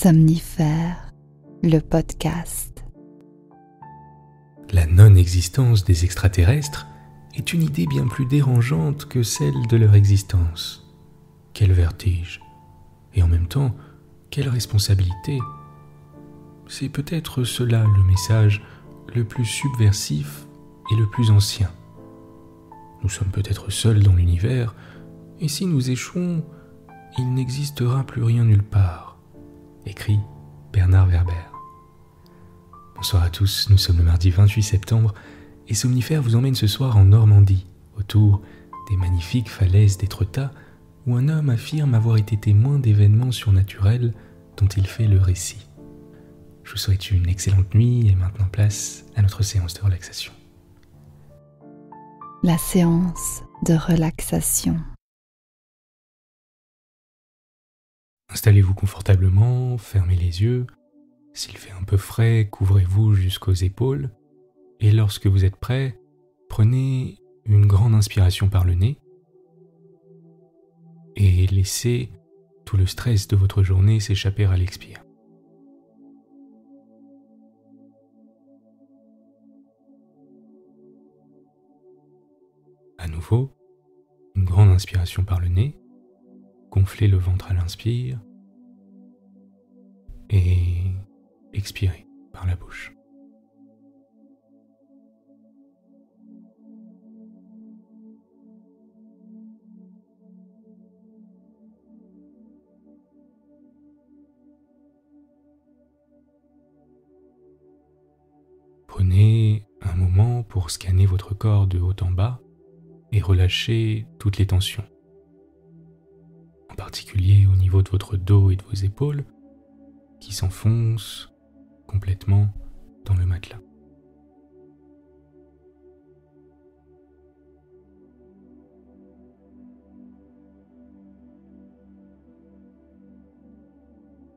Somnifère, le podcast. La non-existence des extraterrestres est une idée bien plus dérangeante que celle de leur existence. Quel vertige! Et en même temps, quelle responsabilité! C'est peut-être cela le message le plus subversif et le plus ancien. Nous sommes peut-être seuls dans l'univers, et si nous échouons, il n'existera plus rien nulle part. Écrit Bernard Werber. Bonsoir à tous, nous sommes le mardi 28 septembre et Somnifère vous emmène ce soir en Normandie, autour des magnifiques falaises d'Étretat, où un homme affirme avoir été témoin d'événements surnaturels dont il fait le récit. Je vous souhaite une excellente nuit et maintenant place à notre séance de relaxation. La séance de relaxation. Installez-vous confortablement, fermez les yeux. S'il fait un peu frais, couvrez-vous jusqu'aux épaules. Et lorsque vous êtes prêt, prenez une grande inspiration par le nez et laissez tout le stress de votre journée s'échapper à l'expire. À nouveau, une grande inspiration par le nez, gonflez le ventre à l'inspire et expirez par la bouche. Prenez un moment pour scanner votre corps de haut en bas et relâcher toutes les tensions, en particulier au niveau de votre dos et de vos épaules qui s'enfoncent complètement dans le matelas.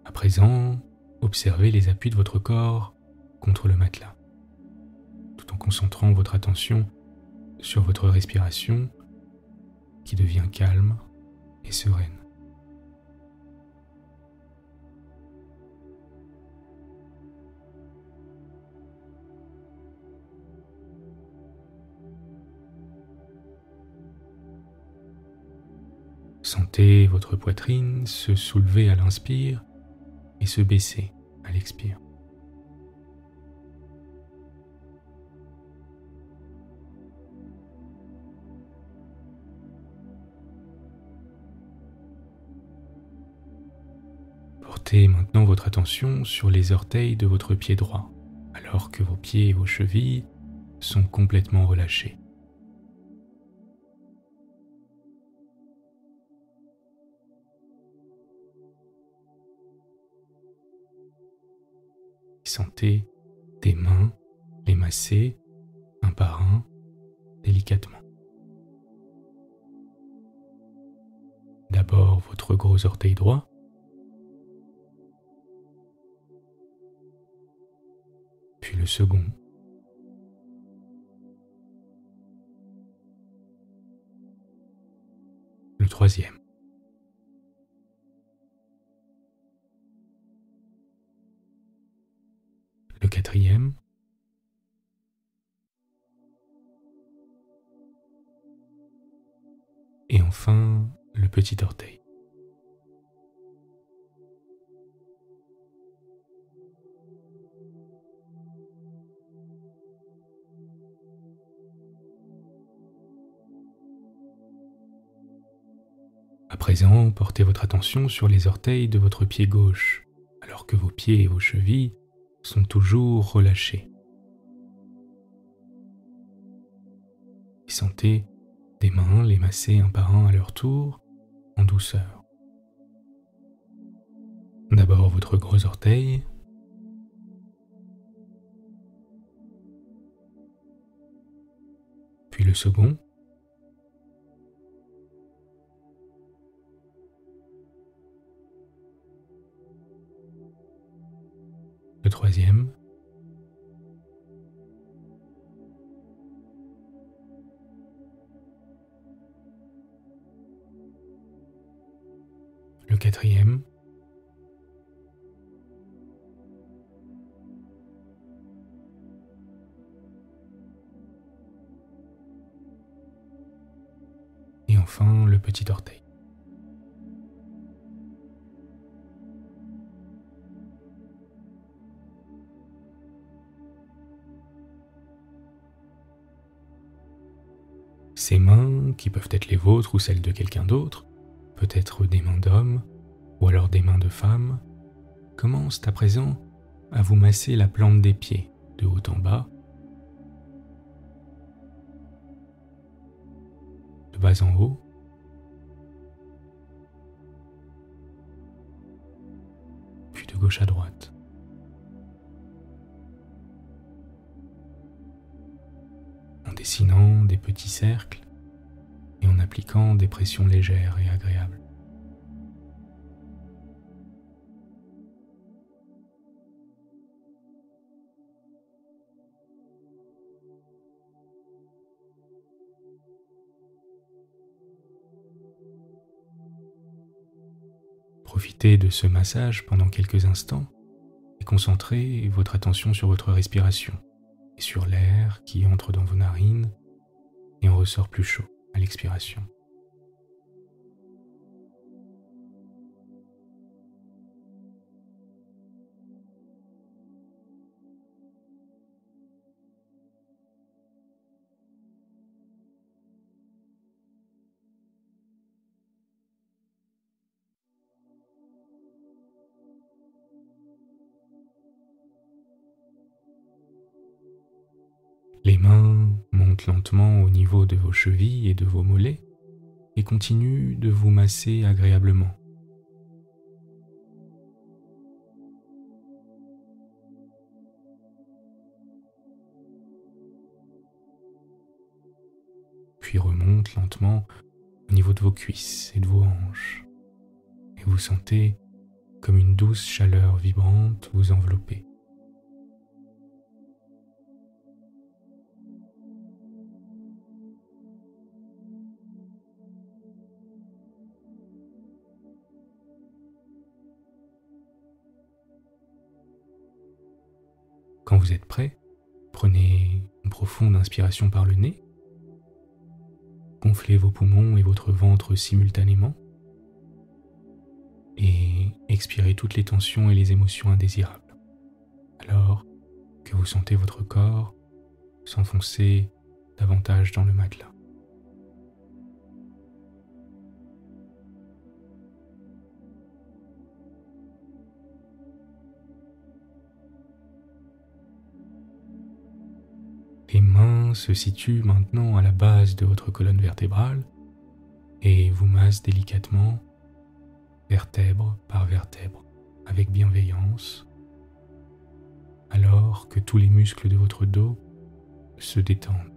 À présent, observez les appuis de votre corps contre le matelas, tout en concentrant votre attention sur votre respiration qui devient calme et sereine. Sentez votre poitrine se soulever à l'inspire et se baisser à l'expire. Portez maintenant votre attention sur les orteils de votre pied droit, alors que vos pieds et vos chevilles sont complètement relâchés. Sentez tes mains les masser un par un délicatement. D'abord votre gros orteil droit, puis le second, le troisième, le quatrième, et enfin le petit orteil. À présent, portez votre attention sur les orteils de votre pied gauche, alors que vos pieds et vos chevilles sont toujours relâchés. Et sentez des mains les masser un par un à leur tour, en douceur. D'abord votre gros orteil, puis le second, le troisième, le quatrième, enfin le petit orteil. Ces mains, qui peuvent être les vôtres ou celles de quelqu'un d'autre, peut-être des mains d'homme ou alors des mains de femme, commencent à présent à vous masser la plante des pieds, de haut en bas, de bas en haut, puis de gauche à droite. En dessinant des petits cercles et en appliquant des pressions légères et agréables. Profitez de ce massage pendant quelques instants et concentrez votre attention sur votre respiration et sur l'air qui entre dans vos narines et en ressort plus chaud à l'expiration. Les mains montent lentement au niveau de vos chevilles et de vos mollets et continuent de vous masser agréablement. Puis remontent lentement au niveau de vos cuisses et de vos hanches. Et vous sentez comme une douce chaleur vibrante vous envelopper. Quand vous êtes prêt, prenez une profonde inspiration par le nez, gonflez vos poumons et votre ventre simultanément et expirez toutes les tensions et les émotions indésirables, alors que vous sentez votre corps s'enfoncer davantage dans le matelas. Les mains se situent maintenant à la base de votre colonne vertébrale et vous massent délicatement, vertèbre par vertèbre, avec bienveillance, alors que tous les muscles de votre dos se détendent.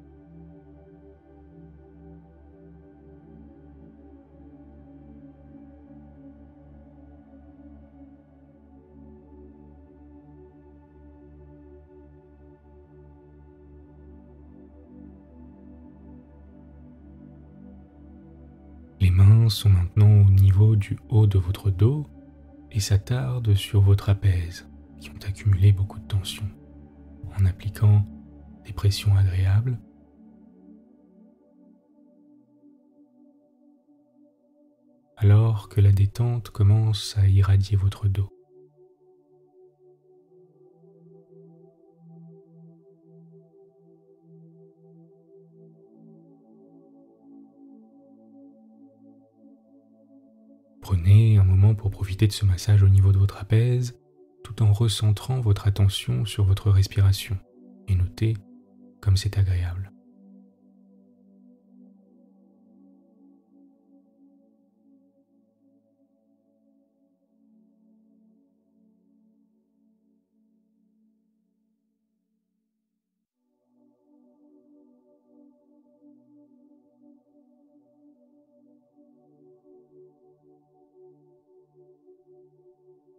Les mains sont maintenant au niveau du haut de votre dos et s'attardent sur vos trapèzes qui ont accumulé beaucoup de tension en appliquant des pressions agréables alors que la détente commence à irradier votre dos. Prenez un moment pour profiter de ce massage au niveau de vos trapèzes, tout en recentrant votre attention sur votre respiration, et notez comme c'est agréable.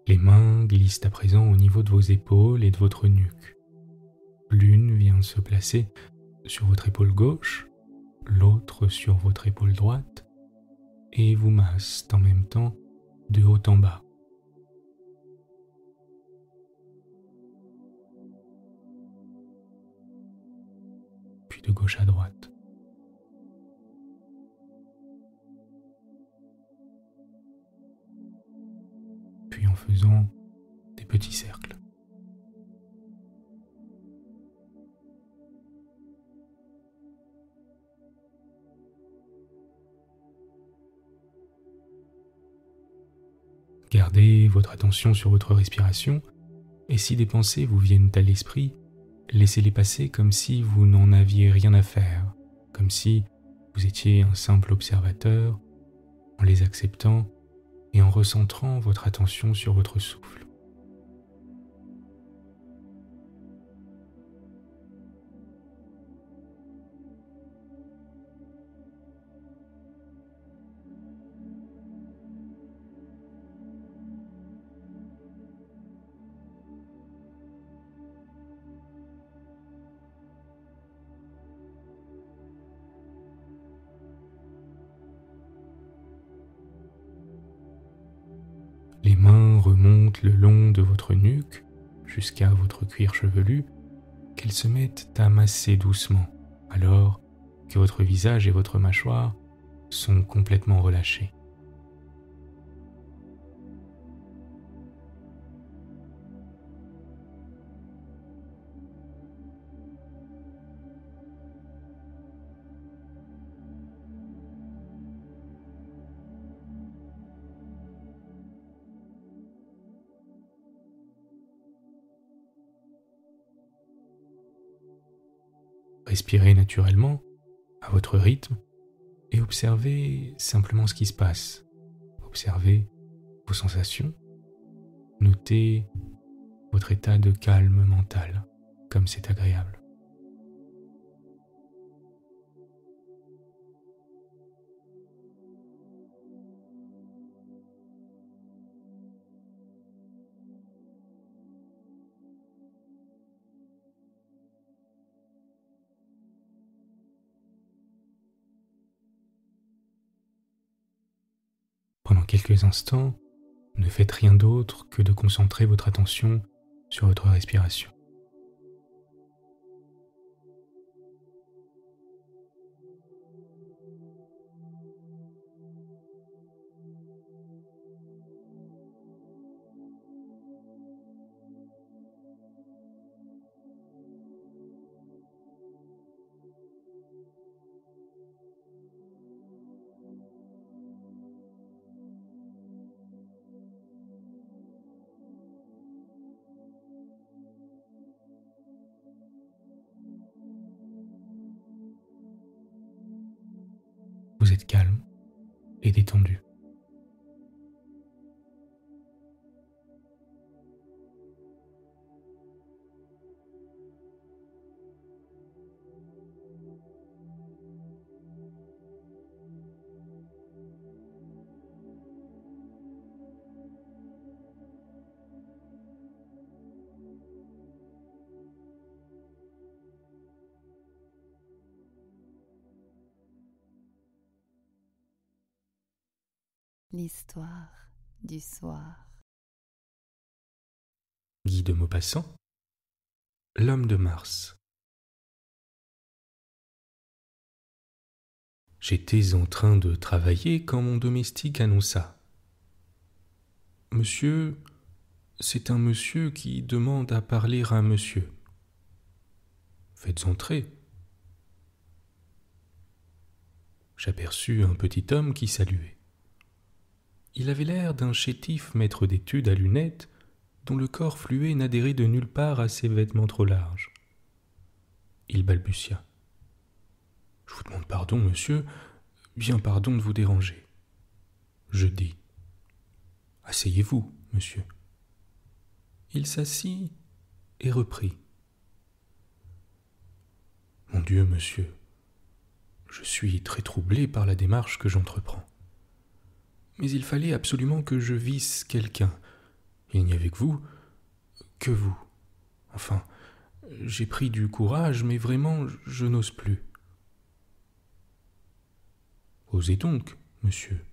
Les mains glissent à présent au niveau de vos épaules et de votre nuque. L'une vient se placer sur votre épaule gauche, l'autre sur votre épaule droite, et vous masse en même temps de haut en bas. Puis de gauche à droite. puis en faisant des petits cercles. Gardez votre attention sur votre respiration et si des pensées vous viennent à l'esprit, laissez-les passer comme si vous n'en aviez rien à faire, comme si vous étiez un simple observateur, en les acceptant et en recentrant votre attention sur votre souffle. Les mains remontent le long de votre nuque jusqu'à votre cuir chevelu, qu'elles se mettent à masser doucement, alors que votre visage et votre mâchoire sont complètement relâchés. Respirez naturellement, à votre rythme, et observez simplement ce qui se passe. Observez vos sensations, notez votre état de calme mental, comme c'est agréable. Pendant quelques instants, ne faites rien d'autre que de concentrer votre attention sur votre respiration. Vous êtes calme et détendu. L'histoire du soir. Guy de Maupassant, L'homme de Mars. J'étais en train de travailler quand mon domestique annonça « Monsieur, c'est un monsieur qui demande à parler à un monsieur. Faites entrer. » J'aperçus un petit homme qui saluait. Il avait l'air d'un chétif maître d'études à lunettes dont le corps fluet n'adhérait de nulle part à ses vêtements trop larges. Il balbutia. « Je vous demande pardon, monsieur, bien pardon de vous déranger. » Je dis. « Asseyez-vous, monsieur. » Il s'assit et reprit. « Mon Dieu, monsieur, je suis très troublé par la démarche que j'entreprends. Mais il fallait absolument que je visse quelqu'un. Il n'y avait que vous. Enfin, j'ai pris du courage, mais vraiment, je n'ose plus. » « Osez donc, monsieur. » »«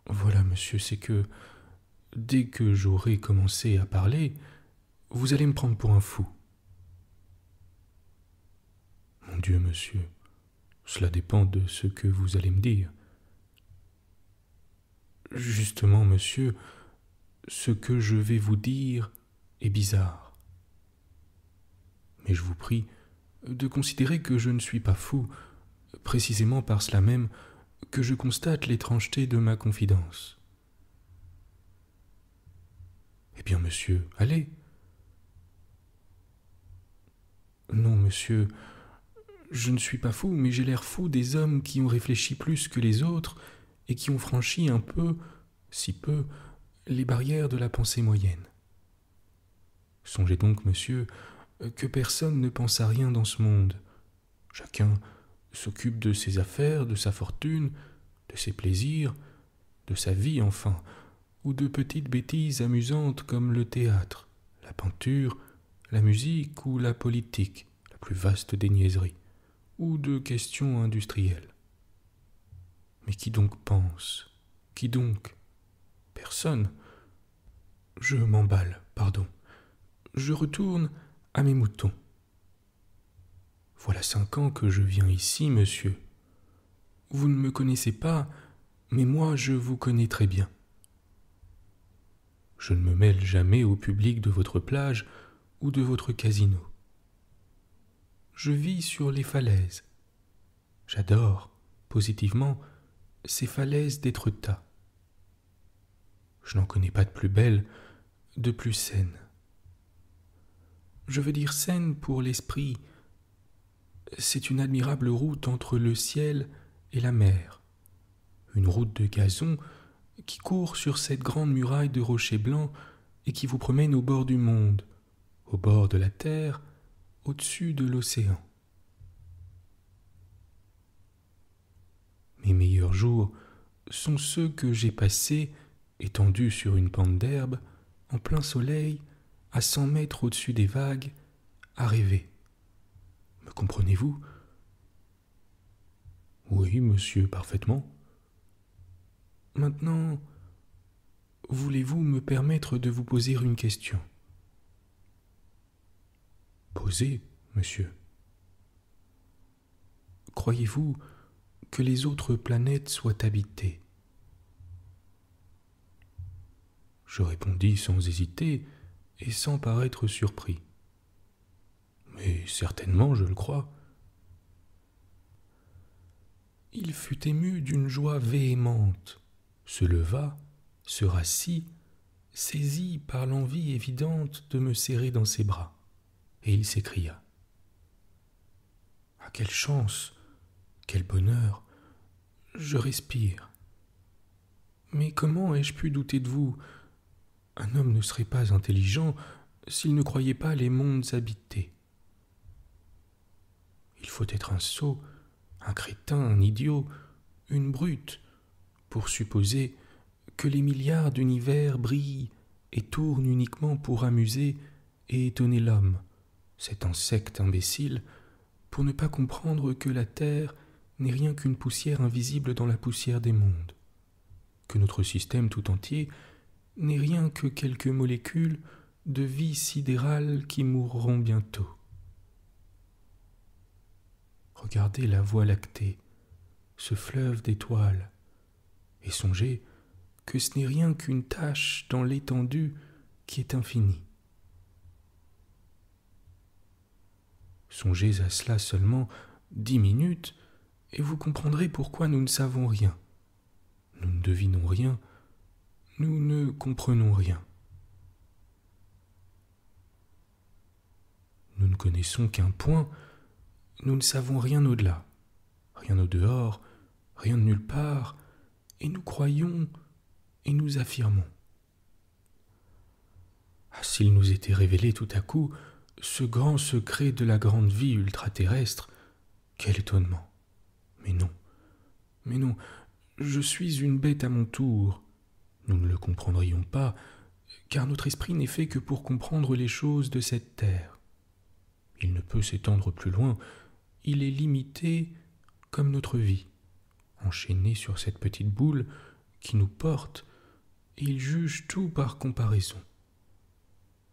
Voilà, monsieur, c'est que, dès que j'aurai commencé à parler, vous allez me prendre pour un fou. » »« Mon Dieu, monsieur, cela dépend de ce que vous allez me dire. Justement, monsieur, ce que je vais vous dire est bizarre. Mais je vous prie de considérer que je ne suis pas fou, précisément par cela même que je constate l'étrangeté de ma confidence. Eh bien, monsieur, allez. Non, monsieur, je ne suis pas fou, mais j'ai l'air fou des hommes qui ont réfléchi plus que les autres et qui ont franchi un peu, si peu, les barrières de la pensée moyenne. Songez donc, monsieur, que personne ne pense à rien dans ce monde. Chacun s'occupe de ses affaires, de sa fortune, de ses plaisirs, de sa vie enfin, ou de petites bêtises amusantes comme le théâtre, la peinture, la musique ou la politique, la plus vaste des niaiseries, ou de questions industrielles. Mais qui donc pense? Qui donc? Personne. Je m'emballe, pardon. Je retourne à mes moutons. Voilà 5 ans que je viens ici, monsieur. Vous ne me connaissez pas, mais moi je vous connais très bien. Je ne me mêle jamais au public de votre plage ou de votre casino. Je vis sur les falaises. J'adore, positivement, ces falaises d'Étretat. Je n'en connais pas de plus belle, de plus saine. Je veux dire saine pour l'esprit. C'est une admirable route entre le ciel et la mer. Une route de gazon qui court sur cette grande muraille de rochers blancs et qui vous promène au bord du monde, au bord de la terre, au-dessus de l'océan. Mes meilleurs jours sont ceux que j'ai passés, étendus sur une pente d'herbe, en plein soleil, à 100 mètres au-dessus des vagues, à rêver. Me comprenez-vous? Oui, monsieur, parfaitement. Maintenant, voulez-vous me permettre de vous poser une question? Posez, monsieur. Croyez-vous que les autres planètes soient habitées? Je répondis sans hésiter et sans paraître surpris. Mais certainement, je le crois. Il fut ému d'une joie véhémente, se leva, se rassit, saisi par l'envie évidente de me serrer dans ses bras, et il s'écria: « Ah, quelle chance, quel bonheur, je respire. Mais comment ai-je pu douter de vous? Un homme ne serait pas intelligent s'il ne croyait pas les mondes habités. Il faut être un sot, un crétin, un idiot, une brute, pour supposer que les milliards d'univers brillent et tournent uniquement pour amuser et étonner l'homme, cet insecte imbécile, pour ne pas comprendre que la Terre n'est rien qu'une poussière invisible dans la poussière des mondes, que notre système tout entier n'est rien que quelques molécules de vie sidérale qui mourront bientôt. Regardez la Voie lactée, ce fleuve d'étoiles, et songez que ce n'est rien qu'une tache dans l'étendue qui est infinie. Songez à cela seulement 10 minutes, et vous comprendrez pourquoi nous ne savons rien. Nous ne devinons rien, nous ne comprenons rien. Nous ne connaissons qu'un point, nous ne savons rien au-delà, rien au dehors, rien de nulle part, et nous croyons et nous affirmons. Ah, s'il nous était révélé tout à coup ce grand secret de la grande vie ultraterrestre, quel étonnement! Mais non, je suis une bête à mon tour. Nous ne le comprendrions pas, car notre esprit n'est fait que pour comprendre les choses de cette terre. Il ne peut s'étendre plus loin, il est limité comme notre vie, enchaîné sur cette petite boule qui nous porte, et il juge tout par comparaison.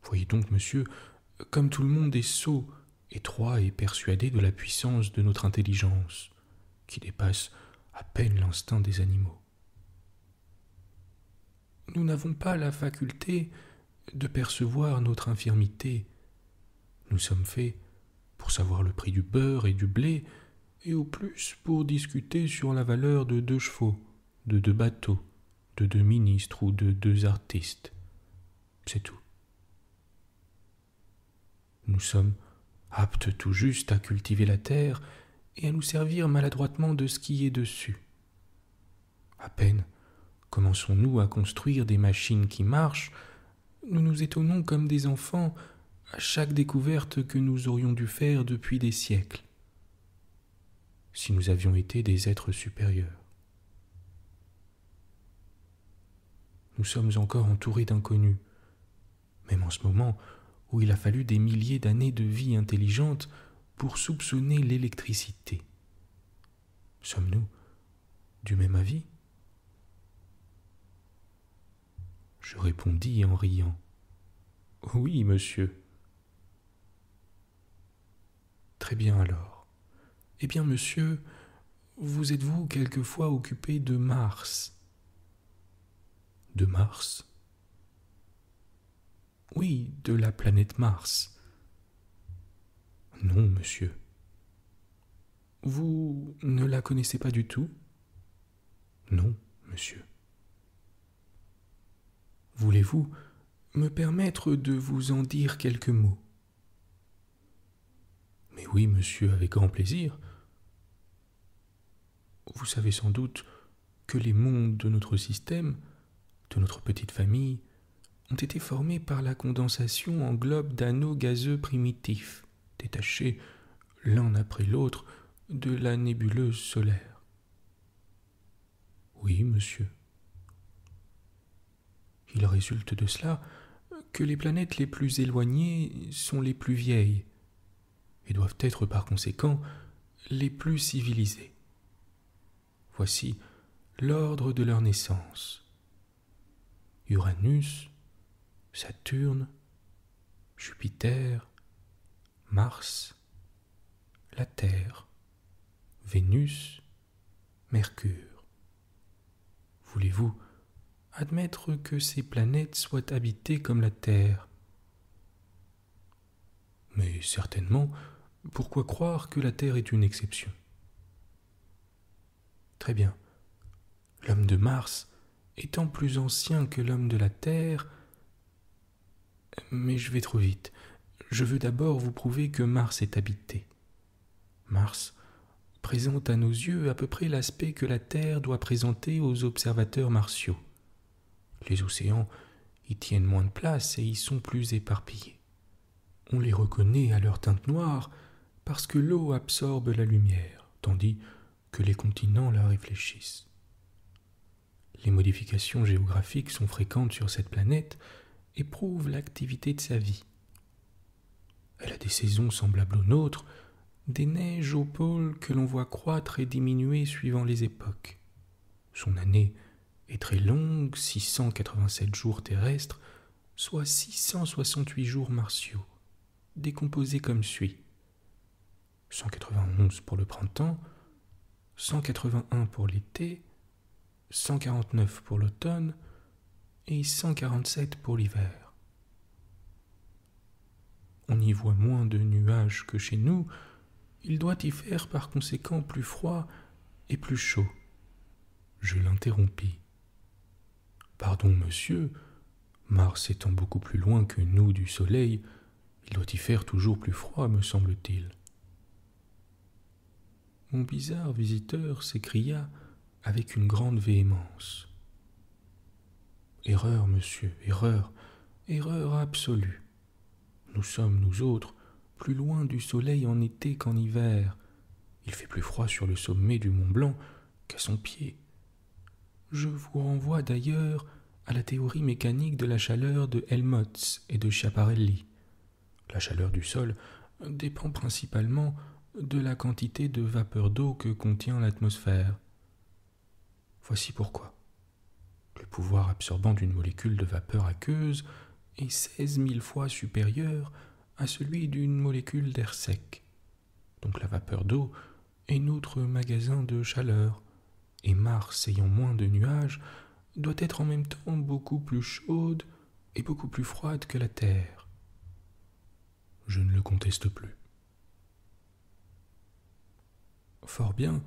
Voyez donc, monsieur, comme tout le monde est sot, étroit et persuadé de la puissance de notre intelligence, qui dépasse à peine l'instinct des animaux. n'avons pas la faculté de percevoir notre infirmité. Nous sommes faits pour savoir le prix du beurre et du blé, et au plus pour discuter sur la valeur de 2 chevaux, de 2 bateaux, de 2 ministres ou de 2 artistes. C'est tout. Nous sommes aptes tout juste à cultiver la terre et à nous servir maladroitement de ce qui est dessus. À peine commençons-nous à construire des machines qui marchent, nous nous étonnons comme des enfants à chaque découverte que nous aurions dû faire depuis des siècles, si nous avions été des êtres supérieurs. Nous sommes encore entourés d'inconnus, même en ce moment où il a fallu des milliers d'années de vie intelligente pour soupçonner l'électricité. Sommes-nous du même avis ? Je répondis en riant. « Oui, monsieur. » Très bien alors. Eh bien, monsieur, vous êtes-vous quelquefois occupé de Mars ? De Mars ? Oui, de la planète Mars. Non, monsieur. Vous ne la connaissez pas du tout ? Non, monsieur. Voulez-vous me permettre de vous en dire quelques mots ? Mais oui, monsieur, avec grand plaisir. Vous savez sans doute que les mondes de notre système, de notre petite famille, ont été formés par la condensation en globes d'anneaux gazeux primitifs, détachés l'un après l'autre de la nébuleuse solaire. Oui, monsieur. Il résulte de cela que les planètes les plus éloignées sont les plus vieilles et doivent être par conséquent les plus civilisées. Voici l'ordre de leur naissance. Uranus, Saturne, Jupiter, Mars, la Terre, Vénus, Mercure. Voulez-vous admettre que ces planètes soient habitées comme la Terre ? Mais certainement, pourquoi croire que la Terre est une exception ? Très bien. L'homme de Mars étant plus ancien que l'homme de la Terre... Mais je vais trop vite. Je veux d'abord vous prouver que Mars est habité. Mars présente à nos yeux à peu près l'aspect que la Terre doit présenter aux observateurs martiaux. Les océans y tiennent moins de place et y sont plus éparpillés. On les reconnaît à leur teinte noire parce que l'eau absorbe la lumière, tandis que les continents la réfléchissent. Les modifications géographiques sont fréquentes sur cette planète et prouvent l'activité de sa vie. Elle a des saisons semblables aux nôtres, des neiges aux pôles que l'on voit croître et diminuer suivant les époques. Son année est très longue, 687 jours terrestres, soit 668 jours martiaux, décomposés comme suit. 191 pour le printemps, 181 pour l'été, 149 pour l'automne et 147 pour l'hiver. On y voit moins de nuages que chez nous, il doit y faire par conséquent plus froid et plus chaud. Je l'interrompis. Pardon, monsieur, Mars étant beaucoup plus loin que nous du Soleil, il doit y faire toujours plus froid, me semble-t-il. Mon bizarre visiteur s'écria avec une grande véhémence. Erreur, monsieur, erreur, erreur absolue. Nous sommes, nous autres, plus loin du soleil en été qu'en hiver. Il fait plus froid sur le sommet du Mont Blanc qu'à son pied. Je vous renvoie d'ailleurs à la théorie mécanique de la chaleur de Helmholtz et de Schiaparelli. La chaleur du sol dépend principalement de la quantité de vapeur d'eau que contient l'atmosphère. Voici pourquoi. Le pouvoir absorbant d'une molécule de vapeur aqueuse est 16 000 fois supérieur à celui d'une molécule d'air sec. Donc la vapeur d'eau est notre magasin de chaleur, et Mars ayant moins de nuages doit être en même temps beaucoup plus chaude et beaucoup plus froide que la Terre. Je ne le conteste plus. Fort bien.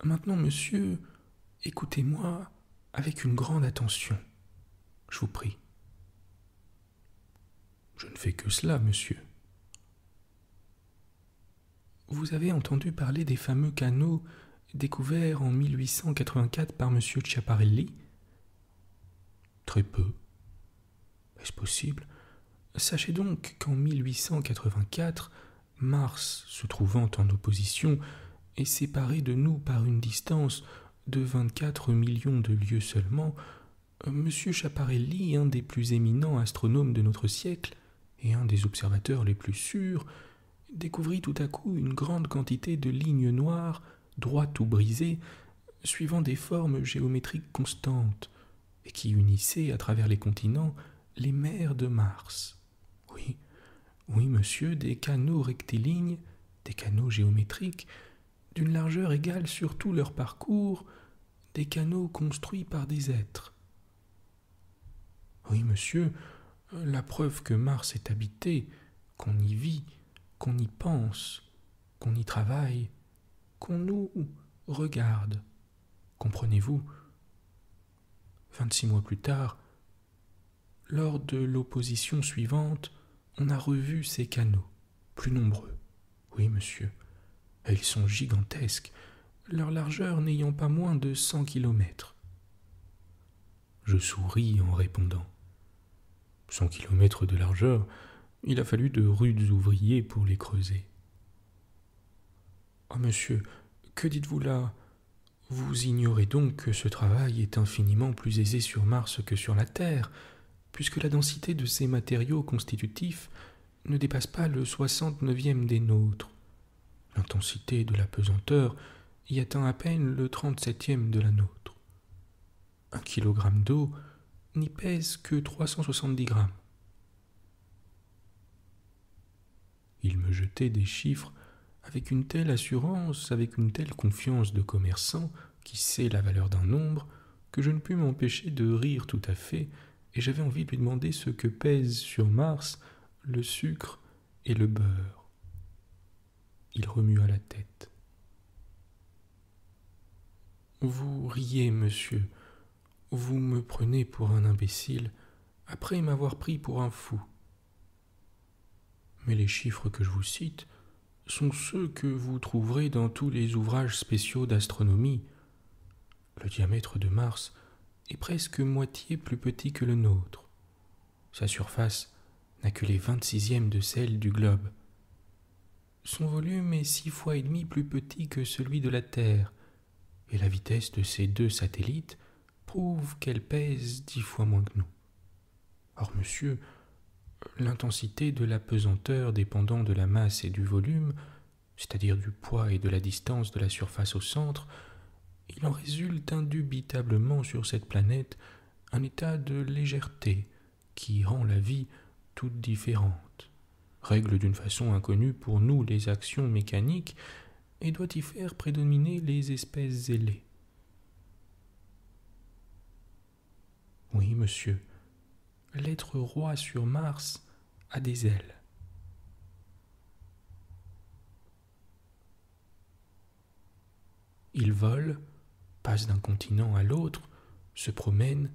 Maintenant, monsieur, écoutez-moi avec une grande attention. Je vous prie. Je ne fais que cela, monsieur. Vous avez entendu parler des fameux canaux découverts en 1884 par monsieur Schiaparelli? Très peu. Est-ce possible? Sachez donc qu'en 1884, Mars, se trouvant en opposition, est séparé de nous par une distance de 24 millions de lieues seulement. Monsieur Schiaparelli, un des plus éminents astronomes de notre siècle, et un des observateurs les plus sûrs, découvrit tout à coup une grande quantité de lignes noires, droites ou brisées, suivant des formes géométriques constantes, et qui unissaient à travers les continents les mers de Mars. Oui, monsieur, des canaux rectilignes, des canaux géométriques, d'une largeur égale sur tout leur parcours, des canaux construits par des êtres. Oui, monsieur, la preuve que Mars est habité, qu'on y vit, qu'on y pense, qu'on y travaille, qu'on nous regarde. Comprenez-vous? 26 mois plus tard, lors de l'opposition suivante, on a revu ces canaux, plus nombreux. Oui, monsieur, et ils sont gigantesques, leur largeur n'ayant pas moins de 100 kilomètres. Je souris en répondant. 100 kilomètres de largeur, il a fallu de rudes ouvriers pour les creuser. Oh, monsieur, que dites-vous là? Vous ignorez donc que ce travail est infiniment plus aisé sur Mars que sur la Terre, puisque la densité de ces matériaux constitutifs ne dépasse pas le 69e des nôtres. L'intensité de la pesanteur y atteint à peine le 37e de la nôtre. 1 kilogramme d'eau n'y pèse que 370 grammes. Il me jetait des chiffres avec une telle assurance, avec une telle confiance de commerçant qui sait la valeur d'un nombre, que je ne pus m'empêcher de rire tout à fait, et j'avais envie de lui demander ce que pèsent sur Mars le sucre et le beurre. Il remua la tête. Vous riez, monsieur. Vous me prenez pour un imbécile, après m'avoir pris pour un fou. Mais les chiffres que je vous cite sont ceux que vous trouverez dans tous les ouvrages spéciaux d'astronomie. Le diamètre de Mars est presque moitié plus petit que le nôtre. Sa surface n'a que les 26e de celle du globe. Son volume est 6 fois et demi plus petit que celui de la Terre, et la vitesse de ces 2 satellites prouve qu'elle pèse 10 fois moins que nous. Or, monsieur, l'intensité de la pesanteur dépendant de la masse et du volume, c'est-à-dire du poids et de la distance de la surface au centre, il en résulte indubitablement sur cette planète un état de légèreté qui rend la vie toute différente, règle d'une façon inconnue pour nous les actions mécaniques et doit y faire prédominer les espèces ailées. Oui, monsieur, l'être roi sur Mars a des ailes. Il vole, passe d'un continent à l'autre, se promène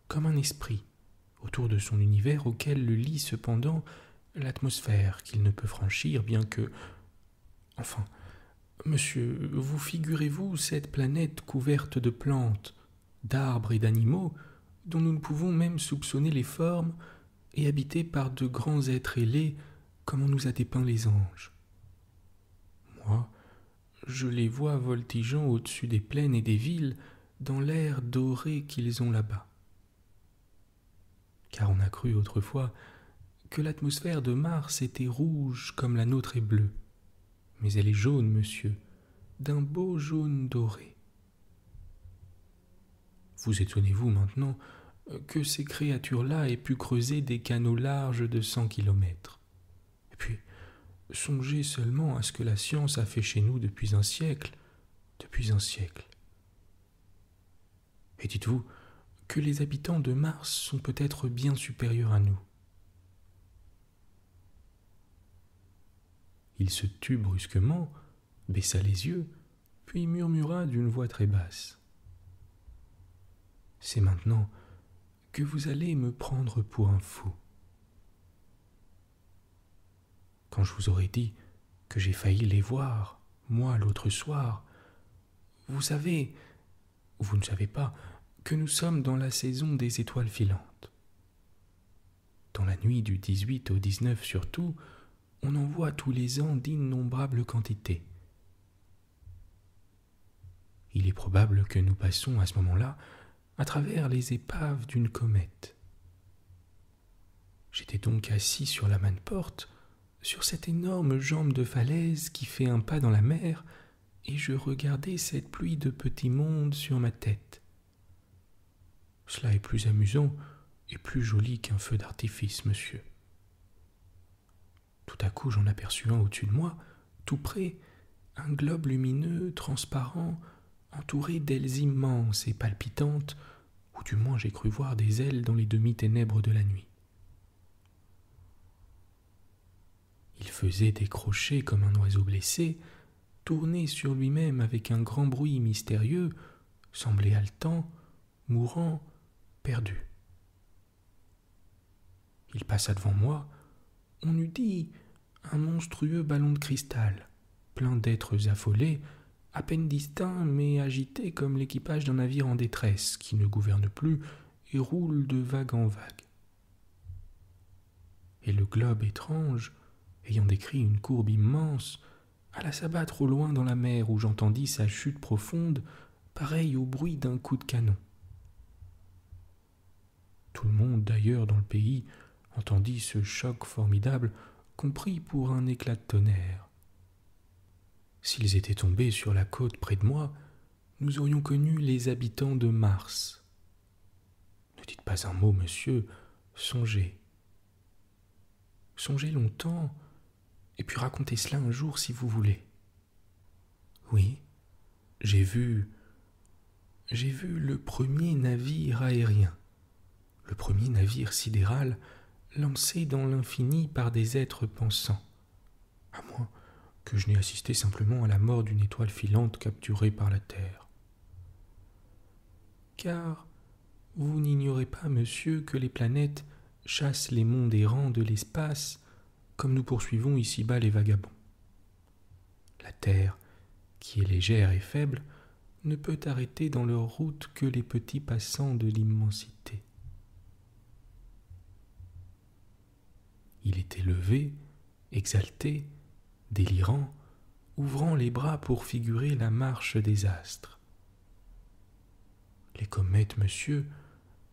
comme un esprit autour de son univers auquel le lie cependant l'atmosphère qu'il ne peut franchir, bien que... Enfin, monsieur, vous figurez-vous cette planète couverte de plantes, d'arbres et d'animaux, dont nous ne pouvons même soupçonner les formes, et habitée par de grands êtres ailés, comme on nous a dépeint les anges. Moi, je les vois voltigeant au-dessus des plaines et des villes, dans l'air doré qu'ils ont là-bas. Car on a cru autrefois que l'atmosphère de Mars était rouge comme la nôtre est bleue. Mais elle est jaune, monsieur, d'un beau jaune doré. Vous étonnez-vous maintenant que ces créatures-là aient pu creuser des canaux larges de 100 kilomètres. Et puis, songez seulement à ce que la science a fait chez nous depuis un siècle. Et dites-vous que les habitants de Mars sont peut-être bien supérieurs à nous. Il se tut brusquement, baissa les yeux, puis murmura d'une voix très basse. « C'est maintenant que vous allez me prendre pour un fou. Quand je vous aurais dit que j'ai failli les voir, moi, l'autre soir, vous ne savez pas que nous sommes dans la saison des étoiles filantes. Dans la nuit du 18 au 19 surtout, on en voit tous les ans d'innombrables quantités. Il est probable que nous passons à ce moment-là à travers les épaves d'une comète. J'étais donc assis sur la manne-porte, sur cette énorme jambe de falaise qui fait un pas dans la mer, et je regardais cette pluie de petits mondes sur ma tête. Cela est plus amusant et plus joli qu'un feu d'artifice, monsieur. Tout à coup, j'en aperçus un au-dessus de moi, tout près, un globe lumineux, transparent, entouré d'ailes immenses et palpitantes, ou du moins j'ai cru voir des ailes dans les demi-ténèbres de la nuit. Il faisait des crochets comme un oiseau blessé, tournait sur lui-même avec un grand bruit mystérieux, semblait haletant, mourant, perdu. Il passa devant moi, on eût dit un monstrueux ballon de cristal, plein d'êtres affolés, à peine distincts mais agités comme l'équipage d'un navire en détresse qui ne gouverne plus et roule de vague en vague. Et le globe étrange, ayant décrit une courbe immense, alla s'abattre au loin dans la mer où j'entendis sa chute profonde, pareille au bruit d'un coup de canon. Tout le monde d'ailleurs dans le pays entendit ce choc formidable, compris pour un éclat de tonnerre. S'ils étaient tombés sur la côte près de moi, nous aurions connu les habitants de Mars. Ne dites pas un mot, monsieur, songez. Songez longtemps, et puis racontez cela un jour si vous voulez. Oui, j'ai vu le premier navire aérien, le premier navire sidéral lancé dans l'infini par des êtres pensants, à moins que je n'ai assisté simplement à la mort d'une étoile filante capturée par la Terre. Car vous n'ignorez pas, monsieur, que les planètes chassent les mondes errants de l'espace comme nous poursuivons ici-bas les vagabonds. La Terre, qui est légère et faible, ne peut arrêter dans leur route que les petits passants de l'immensité. Il était levé, exalté, délirant, ouvrant les bras pour figurer la marche des astres. Les comètes, monsieur,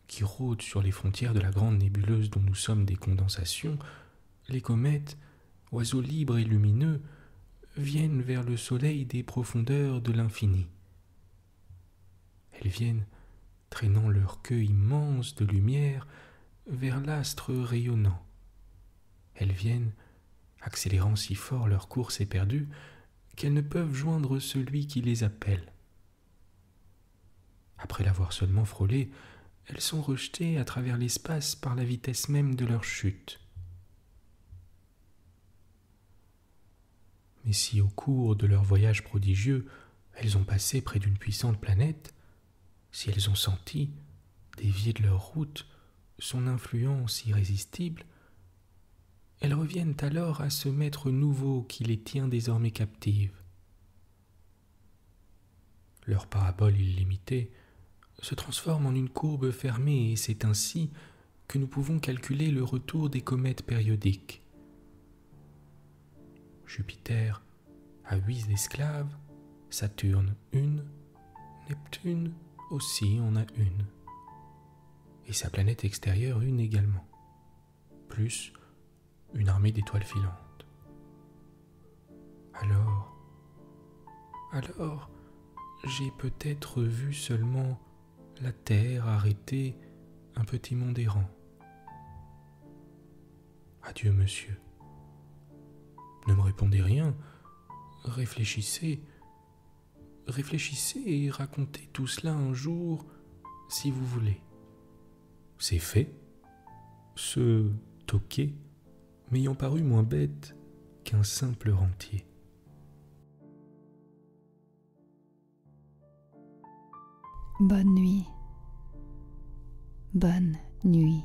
qui rôdent sur les frontières de la grande nébuleuse dont nous sommes des condensations, les comètes, oiseaux libres et lumineux, viennent vers le soleil des profondeurs de l'infini. Elles viennent, traînant leur queue immense de lumière, vers l'astre rayonnant. Elles viennent, accélérant si fort leur course éperdue, qu'elles ne peuvent joindre celui qui les appelle. Après l'avoir seulement frôlé, elles sont rejetées à travers l'espace par la vitesse même de leur chute. Mais si au cours de leur voyage prodigieux, elles ont passé près d'une puissante planète, si elles ont senti, déviées de leur route, son influence irrésistible, elles reviennent alors à ce maître nouveau qui les tient désormais captives. Leur parabole illimitée se transforme en une courbe fermée et c'est ainsi que nous pouvons calculer le retour des comètes périodiques. Jupiter a 8 esclaves, Saturne 1, Neptune aussi en a 1, et sa planète extérieure 1 également, plus une armée d'étoiles filantes. Alors, j'ai peut-être vu seulement la Terre arrêter un petit monde errant. Adieu, monsieur. Ne me répondez rien. Réfléchissez et racontez tout cela un jour si vous voulez. c'est fait, ce toqué m'ayant paru moins bête qu'un simple rentier. Bonne nuit. Bonne nuit.